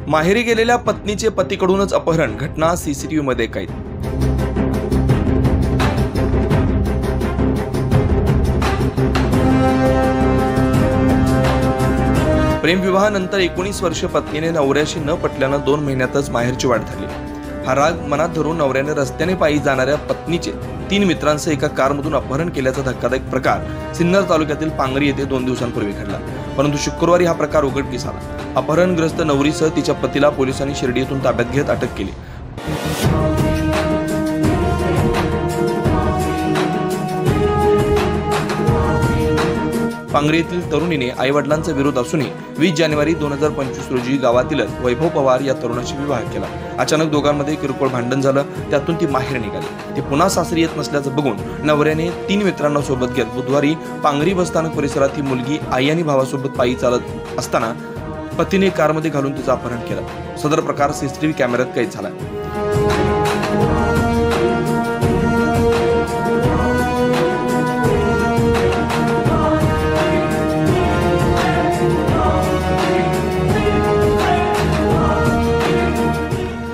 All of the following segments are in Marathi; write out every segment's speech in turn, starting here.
माहेरी गेलेल्या पत्नीचे पतीकडूनच अपहरण, घटना सीसीटीव्ही मध्ये कैद। प्रेमविवाहानंतर 19 वर्ष पत्नीने नवऱ्याशी न पटल्यानं 2 महिन्यातच माहेरची वाट धरली। हा राग मनात धरून नवऱ्याने रस्त्याने पायी जाणाऱ्या पत्नीचे 3 मित्रांसह एका कारमधून अपहरण केल्याचा धक्कादायक प्रकार सिन्नर तालुक्यातील पांगरी येथे 2 दिवसांपूर्वी घडला। परंतु शुक्रवारी हा प्रकार उघडकीस आला। अपहरणग्रस्त नवरीसह तिच्या पतीला पोलिसांनी शिर्डी येथून ताब्यात घेत अटक केली। पांगरी येथील तरुणीने आई-वडिलांचा विरोध असूनही 20 जानेवारी 2025 रोजी गावातीलच वैभव पवार या तरुणाशी विवाह केला। अचानक दोघांमध्ये किरकोळ भांडण झालं, त्यातून ती माहेर निघाली। ती पुन्हा सासरी येत नसल्याचं बघून नवऱ्याने 3 मित्रांना सोबत घेत बुधवारी पांगरी बसस्थानक परिसरात ही मुलगी आई आणि भावासोबत पायी चालत असताना पतीने कारमध्ये घालून तिचं अपहरण केलं। सदर प्रकार सीसीटीव्ही कॅमेऱ्यात कैद झाला।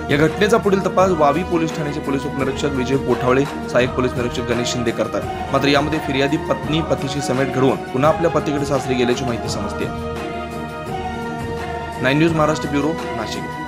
या घटनेचा पुढील तपास वावी पोलीस ठाण्याचे पोलीस उपनिरीक्षक विजय कोठावळे, सहाय्यक पोलीस निरीक्षक गणेश शिंदे करतात। मात्र यामध्ये फिर्यादी पत्नी पतीशी समेट घडवून पुन्हा आपल्या पतीकडे सासरी गेल्याची माहिती समजते। 9 न्यूज महाराष्ट्र ब्युरो, नाशिक।